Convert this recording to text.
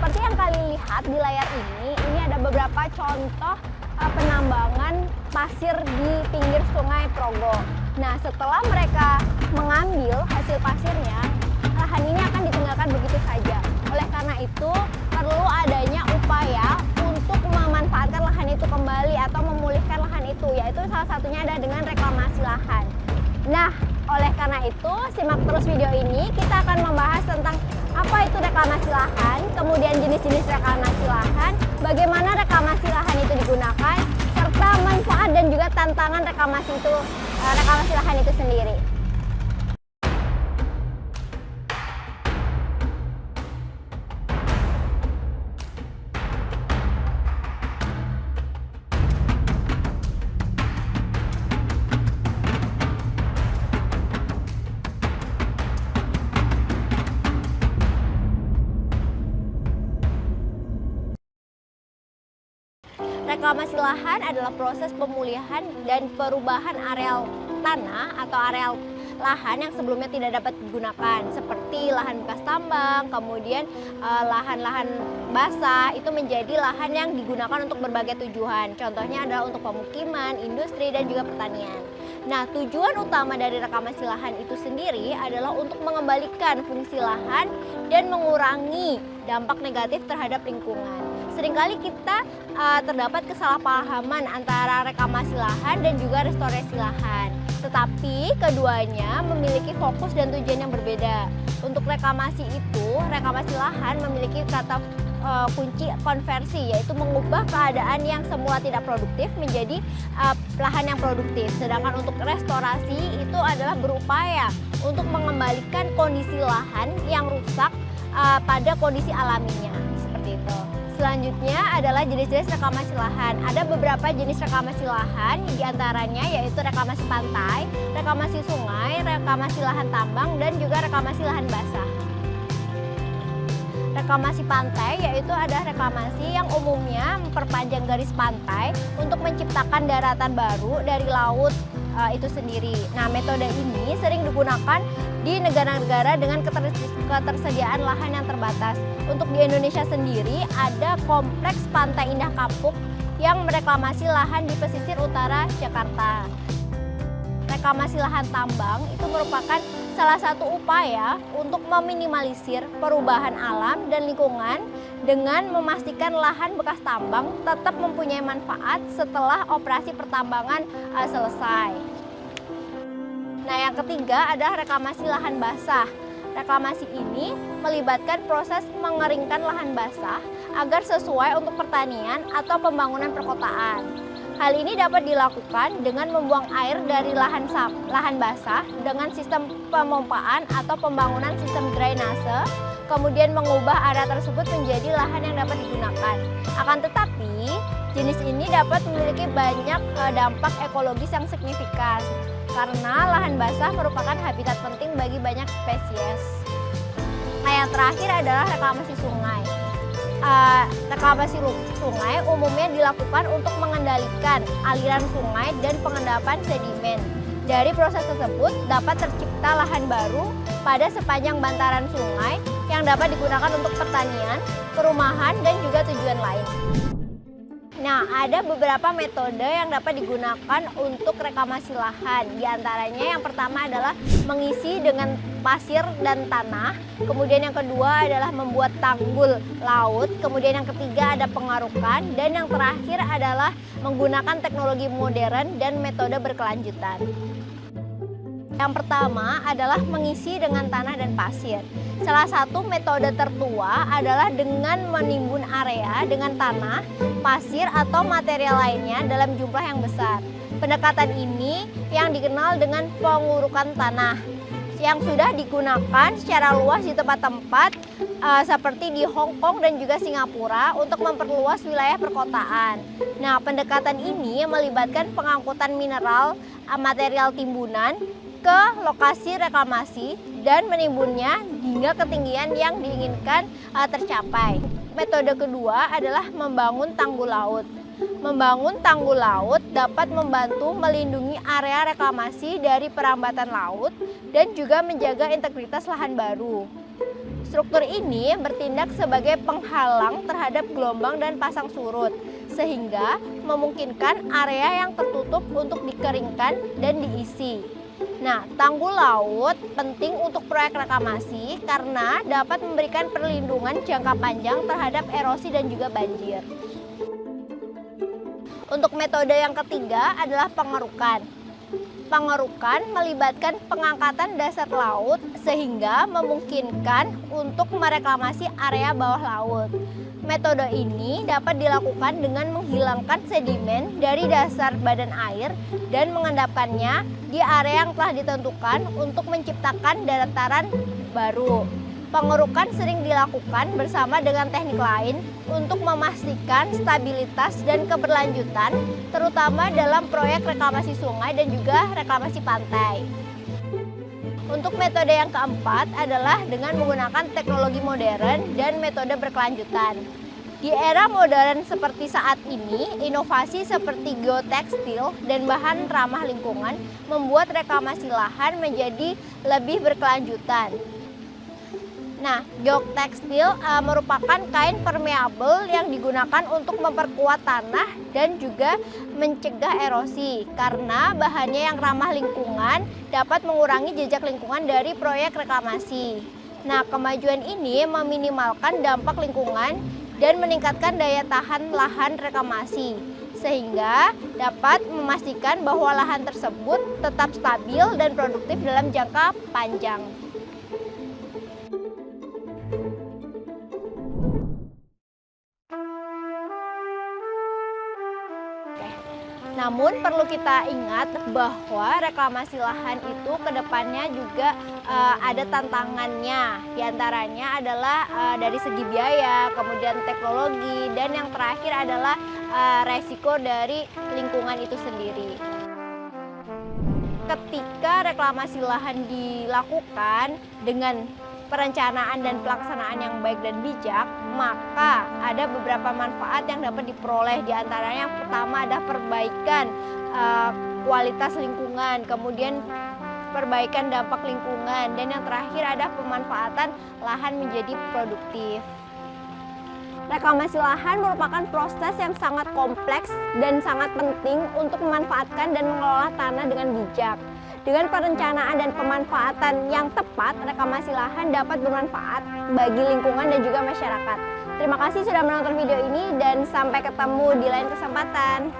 Seperti yang kalian lihat di layar ini ada beberapa contoh penambangan pasir di pinggir Sungai Progo. Nah, setelah mereka mengambil hasil pasirnya, lahan ini akan ditinggalkan begitu saja. Oleh karena itu, perlu adanya upaya untuk memanfaatkan lahan itu kembali atau memulihkan lahan itu, yaitu salah satunya adalah dengan reklamasi lahan. Nah, oleh karena itu, simak terus video ini. Kita akan membahas tentang apa itu reklamasi lahan, kemudian jenis-jenis reklamasi lahan, bagaimana reklamasi lahan itu digunakan, serta manfaat dan juga tantangan reklamasi lahan itu sendiri. Reklamasi lahan adalah proses pemulihan dan perubahan areal tanah atau areal lahan yang sebelumnya tidak dapat digunakan, seperti lahan bekas tambang, kemudian lahan-lahan basah itu menjadi lahan yang digunakan untuk berbagai tujuan. Contohnya adalah untuk pemukiman, industri, dan juga pertanian. Nah, tujuan utama dari reklamasi lahan itu sendiri adalah untuk mengembalikan fungsi lahan dan mengurangi dampak negatif terhadap lingkungan. Seringkali kita terdapat kesalahpahaman antara reklamasi lahan dan juga restorasi lahan. Tetapi keduanya memiliki fokus dan tujuan yang berbeda. Untuk reklamasi lahan memiliki kata kunci konversi, yaitu mengubah keadaan yang semula tidak produktif menjadi lahan yang produktif. Sedangkan untuk restorasi itu adalah berupaya untuk mengembalikan kondisi lahan yang rusak pada kondisi alaminya, seperti itu. Selanjutnya adalah jenis-jenis reklamasi lahan. Ada beberapa jenis reklamasi lahan, diantaranya yaitu reklamasi pantai, reklamasi sungai, reklamasi lahan tambang, dan juga reklamasi lahan basah. Reklamasi pantai yaitu adalah reklamasi yang umumnya memperpanjang garis pantai untuk menciptakan daratan baru dari laut itu sendiri. Nah, metode ini sering digunakan di negara-negara dengan ketersediaan lahan yang terbatas. Untuk di Indonesia sendiri ada Kompleks Pantai Indah Kapuk yang mereklamasi lahan di pesisir utara Jakarta. Reklamasi lahan tambang itu merupakan salah satu upaya untuk meminimalisir perubahan alam dan lingkungan dengan memastikan lahan bekas tambang tetap mempunyai manfaat setelah operasi pertambangan selesai. Nah, yang ketiga adalah reklamasi lahan basah. Reklamasi ini melibatkan proses mengeringkan lahan basah agar sesuai untuk pertanian atau pembangunan perkotaan. Hal ini dapat dilakukan dengan membuang air dari lahan basah dengan sistem pemompaan atau pembangunan sistem drainase, kemudian mengubah area tersebut menjadi lahan yang dapat digunakan. Akan tetapi, jenis ini dapat memiliki banyak dampak ekologis yang signifikan, karena lahan basah merupakan habitat penting bagi banyak spesies. Nah, yang terakhir adalah reklamasi sungai. Reklamasi sungai umumnya dilakukan untuk mengendalikan aliran sungai dan pengendapan sedimen. Dari proses tersebut dapat tercipta lahan baru pada sepanjang bantaran sungai yang dapat digunakan untuk pertanian, perumahan, dan juga tujuan lain. Nah, ada beberapa metode yang dapat digunakan untuk reklamasi lahan. Di antaranya yang pertama adalah mengisi dengan pasir dan tanah. Kemudian yang kedua adalah membuat tanggul laut. Kemudian yang ketiga ada pengarukan. Dan yang terakhir adalah menggunakan teknologi modern dan metode berkelanjutan. Yang pertama adalah mengisi dengan tanah dan pasir. Salah satu metode tertua adalah dengan menimbun area dengan tanah, pasir, atau material lainnya dalam jumlah yang besar. Pendekatan ini yang dikenal dengan pengurukan tanah, yang sudah digunakan secara luas di tempat-tempat seperti di Hong Kong dan juga Singapura untuk memperluas wilayah perkotaan. Nah, pendekatan ini melibatkan pengangkutan mineral, material timbunan ke lokasi reklamasi dan menimbunnya hingga ketinggian yang diinginkan tercapai. Metode kedua adalah membangun tanggul laut. Membangun tanggul laut dapat membantu melindungi area reklamasi dari perambatan laut dan juga menjaga integritas lahan baru. Struktur ini bertindak sebagai penghalang terhadap gelombang dan pasang surut, sehingga memungkinkan area yang tertutup untuk dikeringkan dan diisi. Nah, tanggul laut penting untuk proyek reklamasi karena dapat memberikan perlindungan jangka panjang terhadap erosi dan juga banjir. Untuk metode yang ketiga adalah pengerukan. Pengerukan melibatkan pengangkatan dasar laut sehingga memungkinkan untuk mereklamasi area bawah laut. Metode ini dapat dilakukan dengan menghilangkan sedimen dari dasar badan air dan mengendapkannya di area yang telah ditentukan untuk menciptakan dataran baru. Pengerukan sering dilakukan bersama dengan teknik lain untuk memastikan stabilitas dan keberlanjutan, terutama dalam proyek reklamasi sungai dan juga reklamasi pantai. Untuk metode yang keempat adalah dengan menggunakan teknologi modern dan metode berkelanjutan. Di era modern seperti saat ini, inovasi seperti geotekstil dan bahan ramah lingkungan membuat reklamasi lahan menjadi lebih berkelanjutan. Nah, geotekstil merupakan kain permeabel yang digunakan untuk memperkuat tanah dan juga mencegah erosi karena bahannya yang ramah lingkungan dapat mengurangi jejak lingkungan dari proyek reklamasi. Nah, kemajuan ini meminimalkan dampak lingkungan dan meningkatkan daya tahan lahan reklamasi sehingga dapat memastikan bahwa lahan tersebut tetap stabil dan produktif dalam jangka panjang. Namun perlu kita ingat bahwa reklamasi lahan itu kedepannya juga ada tantangannya. Di antaranya adalah dari segi biaya, kemudian teknologi, dan yang terakhir adalah resiko dari lingkungan itu sendiri. Ketika reklamasi lahan dilakukan dengan perencanaan dan pelaksanaan yang baik dan bijak, maka ada beberapa manfaat yang dapat diperoleh. Di antaranya yang pertama ada perbaikan kualitas lingkungan, kemudian perbaikan dampak lingkungan, dan yang terakhir ada pemanfaatan lahan menjadi produktif. Reklamasi lahan merupakan proses yang sangat kompleks dan sangat penting untuk memanfaatkan dan mengelola tanah dengan bijak. Dengan perencanaan dan pemanfaatan yang tepat, reklamasi lahan dapat bermanfaat bagi lingkungan dan juga masyarakat. Terima kasih sudah menonton video ini dan sampai ketemu di lain kesempatan.